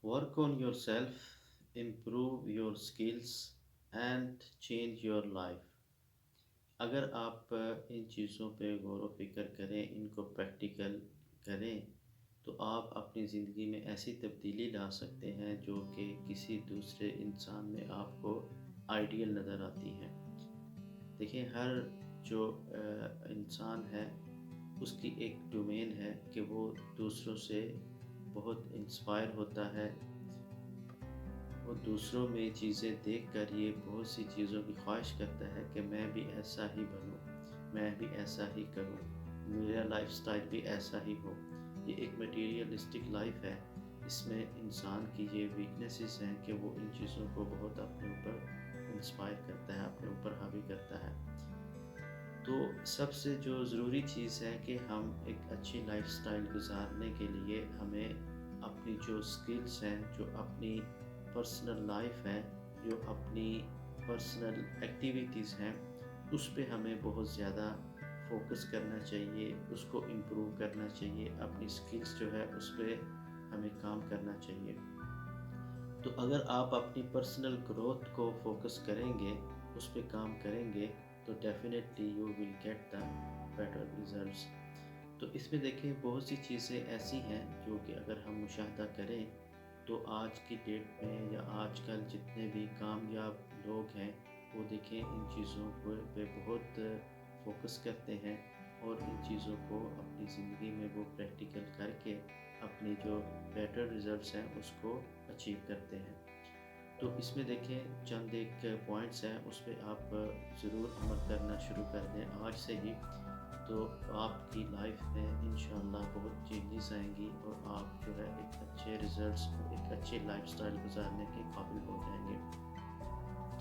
Work on yourself, improve your skills and change your life. اگر آپ ان چیزوں پہ غور و فکر کریں، ان کو پریکٹیکل کریں، تو آپ اپنی زندگی میں ایسی تبدیلی لا سکتے ہیں جو کہ کسی دوسرے انسان میں آپ کو آئیڈیل نظر آتی ہیں۔ دیکھیں، ہر جو انسان ہے اس کی ایک ڈومین ہے کہ وہ دوسروں سے بہت انسپائر ہوتا ہے، وہ دوسروں میں چیزیں دیکھ کر یہ بہت سی چیزوں کی خواہش کرتا ہے کہ میں بھی ایسا ہی بنوں، میں بھی ایسا ہی کروں، میرا لائف سٹائل بھی ایسا ہی ہو۔ یہ ایک میٹیریلسٹک لائف ہے، اس میں انسان کی یہ ویکنیسز ہیں کہ وہ ان چیزوں کو بہت اپنے اوپر انسپائر کرتا ہے، اپنے اوپر حاوی کرتا ہے۔ تو سب سے جو ضروری چیز ہے کہ ہم ایک اچھی لائف سٹائل گزارنے کے لیے ہمیں اپنی جو سکلز ہیں، جو اپنی پرسنل لائف ہے، جو اپنی پرسنل ایکٹیویٹیز ہیں، اس پہ ہمیں بہت زیادہ فوکس کرنا چاہیے، اس کو امپروو کرنا چاہیے، اپنی سکلز جو ہے اس پہ ہمیں کام کرنا چاہیے۔ تو اگر آپ اپنی پرسنل گروتھ کو فوکس کریں گے، اس پہ کام کریں گے، تو definitely you will get the better results. تو اس میں دیکھیں بہت سی چیزیں ایسی ہیں جو کہ اگر ہم مشاہدہ کریں تو آج کی ڈیٹ میں یا آج کل جتنے بھی کامیاب لوگ ہیں وہ دیکھیں ان چیزوں پہ بہت فوکس کرتے ہیں اور ان چیزوں کو اپنی زندگی میں وہ پریکٹیکل کر کے اپنے جو بیٹر ریزلٹس ہیں اس کو اچیو کرتے ہیں۔ تو اس میں دیکھیں چند ایک پوائنٹس ہیں، اس پہ آپ ضرور عمل کرنا شروع کر دیں آج سے ہی، تو آپ کی لائف میں انشاءاللہ بہت چینجز آئیں گی اور آپ جو ہے ایک اچھے ریزلٹس اور ایک اچھے لائف سٹائل گزارنے کے قابل ہو جائیں گے۔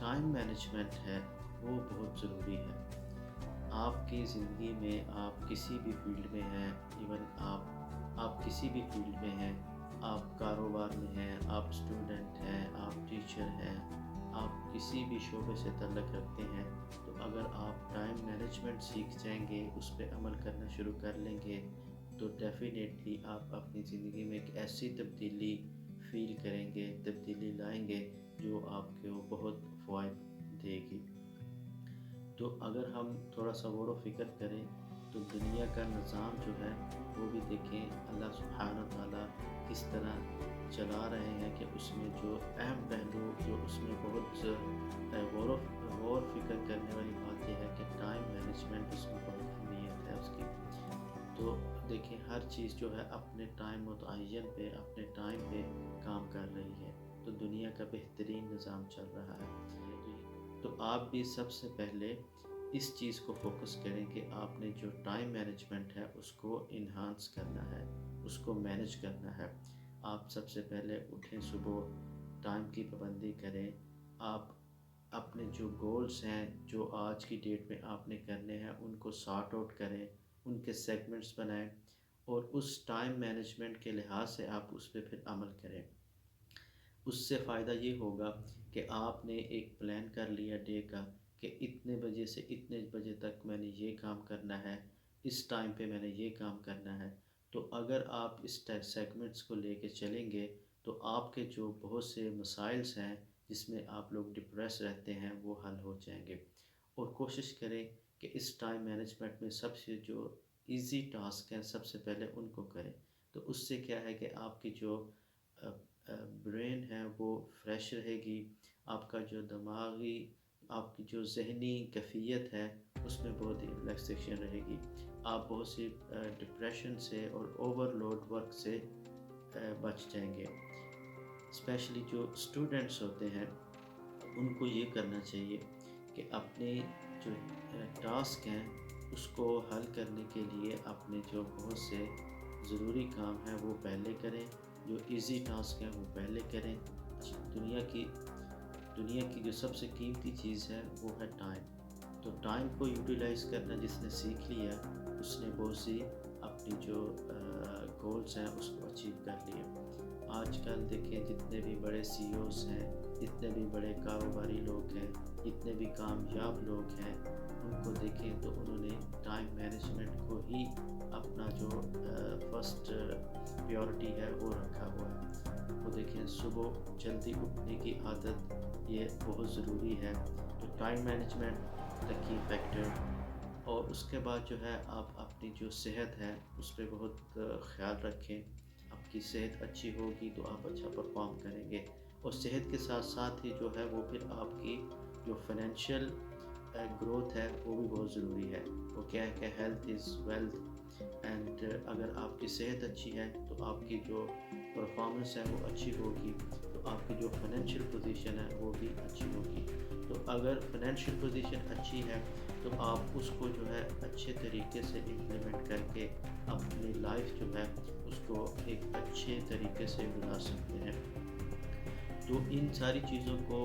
ٹائم مینجمنٹ ہے وہ بہت ضروری ہے۔ آپ کی زندگی میں آپ کسی بھی فیلڈ میں ہیں، ایون آپ کسی بھی فیلڈ میں ہیں، آپ کاروبار میں ہیں، آپ اسٹوڈنٹ ہیں، آپ ٹیچر ہیں، آپ کسی بھی شعبے سے تعلق رکھتے ہیں، تو اگر آپ ٹائم مینجمنٹ سیکھ جائیں گے، اس پہ عمل کرنا شروع کر لیں گے، تو ڈیفینیٹلی آپ اپنی زندگی میں ایک ایسی تبدیلی فیل کریں گے، تبدیلی لائیں گے جو آپ کو بہت فوائد دے گی۔ تو اگر ہم تھوڑا سا غور و فکر کریں تو دنیا کا نظام جو ہے وہ بھی دیکھیں اللہ سبحانہ تعالیٰ کس طرح چلا رہے ہیں کہ اس میں جو اہم پہلو جو اس میں بہت غور و فکر کرنے والی بات یہ ہے کہ ٹائم مینجمنٹ اس میں بہت اہمیت ہے اس کی۔ تو دیکھیں ہر چیز جو ہے اپنے ٹائم متعین پہ اپنے ٹائم پہ کام کر رہی ہے، تو دنیا کا بہترین نظام چل رہا ہے۔ تو آپ بھی سب سے پہلے اس چیز کو فوکس کریں کہ آپ نے جو ٹائم مینجمنٹ ہے اس کو انہانس کرنا ہے، اس کو مینج کرنا ہے۔ آپ سب سے پہلے اٹھیں، صبح ٹائم کی پابندی کریں، آپ اپنے جو گولز ہیں جو آج کی ڈیٹ میں آپ نے کرنے ہیں ان کو سارٹ آؤٹ کریں، ان کے سیگمنٹس بنائیں اور اس ٹائم مینجمنٹ کے لحاظ سے آپ اس پہ پھر عمل کریں۔ اس سے فائدہ یہ ہوگا کہ آپ نے ایک پلان کر لیا ڈے کا کہ اتنے بجے سے اتنے بجے تک میں نے یہ کام کرنا ہے، اس ٹائم پہ میں نے یہ کام کرنا ہے۔ تو اگر آپ اس سیگمنٹس کو لے کے چلیں گے تو آپ کے جو بہت سے مسائلز ہیں جس میں آپ لوگ ڈپریس رہتے ہیں وہ حل ہو جائیں گے۔ اور کوشش کریں کہ اس ٹائم مینجمنٹ میں سب سے جو ایزی ٹاسک ہیں سب سے پہلے ان کو کریں، تو اس سے کیا ہے کہ آپ کی جو برین ہے وہ فریش رہے گی، آپ کا جو دماغی آپ کی جو ذہنی کیفیت ہے اس میں بہت ہی ریلیکسیشن رہے گی، آپ بہت سی ڈپریشن سے اور اوور لوڈ ورک سے بچ جائیں گے۔ اسپیشلی جو اسٹوڈنٹس ہوتے ہیں ان کو یہ کرنا چاہیے کہ اپنے جو ٹاسک ہیں اس کو حل کرنے کے لیے اپنے جو بہت سے ضروری کام ہیں وہ پہلے کریں، جو ایزی ٹاسک ہیں وہ پہلے کریں۔ دنیا کی جو سب سے قیمتی چیز ہے وہ ہے ٹائم، تو ٹائم کو یوٹیلائز کرنا جس نے سیکھ لیا اس نے بہت سی اپنی جو گولز ہیں اس کو اچیو کر لیا۔ آج کل دیکھیں جتنے بھی بڑے سی اوز ہیں، جتنے بھی بڑے کاروباری لوگ ہیں، جتنے بھی کامیاب لوگ ہیں، ان کو دیکھیں تو انہوں نے ٹائم مینجمنٹ کو ہی اپنا جو فرسٹ پریورٹی ہے وہ رکھا ہوا ہے۔ وہ دیکھیں صبح جلدی اٹھنے کی عادت یہ بہت ضروری ہے. تو ٹائم مینجمنٹ دا کی فیکٹر. اور اس کے بعد جو ہے آپ اپنی جو صحت ہے اس پہ بہت خیال رکھیں. آپ کی صحت اچھی ہوگی تو آپ اچھا پرفارم کریں گے. اور صحت کے ساتھ ساتھ ہی جو ہے وہ پھر آپ کی جو فائنینشیل گروتھ ہے وہ بھی بہت ضروری ہے. وہ کیا ہے کہ ہیلتھ از ویلتھ. اینڈ اگر آپ کی صحت اچھی ہے تو آپ کی جو پرفارمنس ہے وہ اچھی ہوگی. تو آپ کی جو فائنینشیل پوزیشن ہے وہ بھی اچھی ہوگی. تو اگر فائنینشیل پوزیشن اچھی ہے تو آپ اس کو جو ہے اچھے طریقے سے امپلیمنٹ کر کے اپنی لائف جو ہے اس کو ایک اچھے طریقے سے گزار سکتے ہیں. تو ان ساری چیزوں کو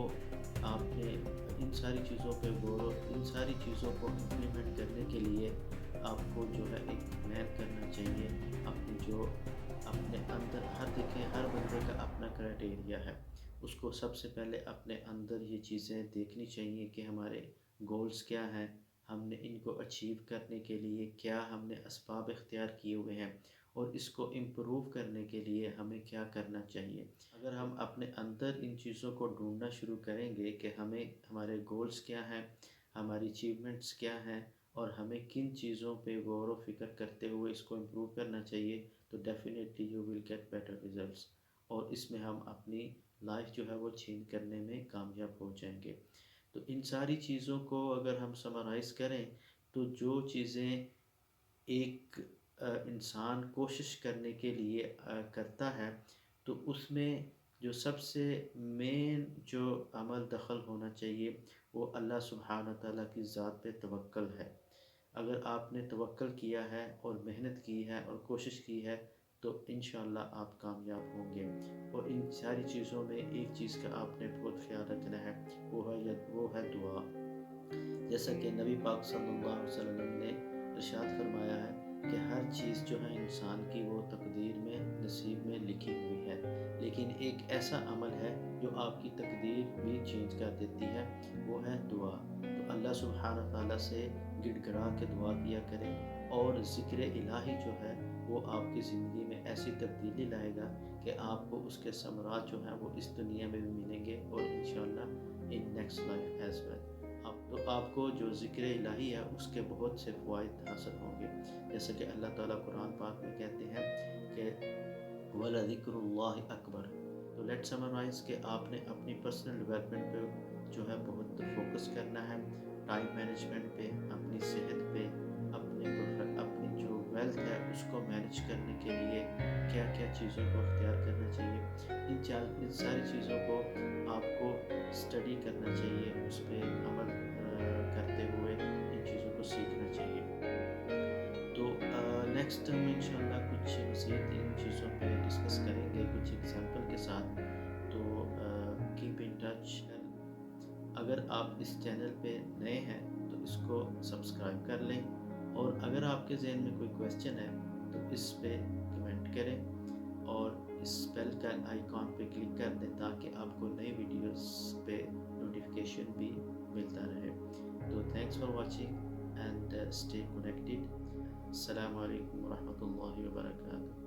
آپ نے ان ساری چیزوں پہ ان ساری چیزوں کو امپلیمنٹ کرنے کے لیے آپ کو جو ہے ایک پلان کرنا چاہیے. اپنی جو اپنے اندر ہر بندے کا اپنا کرائٹیریا ہے. اس کو سب سے پہلے اپنے اندر یہ چیزیں دیکھنی چاہیے کہ ہمارے گولز کیا ہیں. ہم نے ان کو اچیو کرنے کے لیے کیا ہم نے اسباب اختیار کیے ہوئے ہیں اور اس کو امپروو کرنے کے لیے ہمیں کیا کرنا چاہیے. اگر ہم اپنے اندر ان چیزوں کو ڈھونڈنا شروع کریں گے کہ ہمارے گولز کیا ہیں, ہماری اچیومنٹس کیا ہیں اور ہمیں کن چیزوں پہ غور و فکر کرتے ہوئے اس کو امپروو کرنا چاہیے, تو definitely you will get better results. اور اس میں ہم اپنی لائف جو ہے وہ چینج کرنے میں کامیاب ہو جائیں گے. تو ان ساری چیزوں کو اگر ہم سمرائز کریں تو جو چیزیں ایک انسان کوشش کرنے کے لیے کرتا ہے تو اس میں جو سب سے مین جو عمل دخل ہونا چاہیے وہ اللہ سبحانہ تعالیٰ کی ذات پہ توکل ہے. اگر آپ نے توکل کیا ہے اور محنت کی ہے اور کوشش کی ہے تو انشاءاللہ آپ کامیاب ہوں گے. اور ان ساری چیزوں میں ایک چیز کا آپ نے بہت خیال رکھنا ہے, وہ ہے دعا. جیسا کہ نبی پاک صلی اللہ علیہ وسلم نے ارشاد فرمایا ہے کہ ہر چیز جو ہے انسان کی وہ تقدیر میں نصیب میں لکھی ہوئی ہے, لیکن ایک ایسا عمل ہے جو آپ کی تقدیر بھی چینج کر دیتی ہے, وہ ہے دعا. تو اللہ سبحانہ تعالیٰ سے گڑ گڑا کے دعا کیا کریں اور ذکر الہی جو ہے وہ آپ کی زندگی میں ایسی تبدیلی لائے گا کہ آپ کو اس کے ثمرات جو ہیں وہ اس دنیا میں بھی ملیں گے اور انشاءاللہ in next life as well. تو آپ کو جو ذکر الہی ہے اس کے بہت سے فوائد حاصل ہوں گے. جیسا کہ اللہ تعالیٰ قرآن پاک میں کہتے ہیں کہ وَلَذِكْرُ اللَّهِ أَكْبَرُ. تو لیٹ سمرائز کہ آپ نے اپنی پرسنل ڈیولپمنٹ پہ جو ہے بہت فوکس کرنا ہے, ٹائم مینجمنٹ پہ, اپنی صحت پہ, اپنی جو ویلتھ ہے اس کو مینج کرنے کے لیے کیا کیا چیزوں کو اختیار کرنا چاہیے. ان ساری چیزوں کو آپ کو اسٹڈی کرنا چاہیے, اس پہ عمل کرتے ہوئے ان چیزوں کو سیکھنا چاہیے. تو نیکسٹ ہم انشاءاللہ کچھ مزید ان چیزوں پہ ڈسکس کریں گے کچھ ایگزامپل کے ساتھ. تو کیپ ان ٹچ. اگر آپ اس چینل پہ نئے ہیں تو اس کو سبسکرائب کر لیں, اور اگر آپ کے ذہن میں کوئی کویسچن ہے تو اس پہ کمنٹ کریں اور اس بیل کا آئیکن پہ کلک کر دیں تاکہ آپ کو نئی ویڈیوز پہ نوٹیفیکیشن بھی ملتا رہے. تو thanks for watching and stay connected. السلام علیکم ورحمۃ اللہ وبرکاتہ.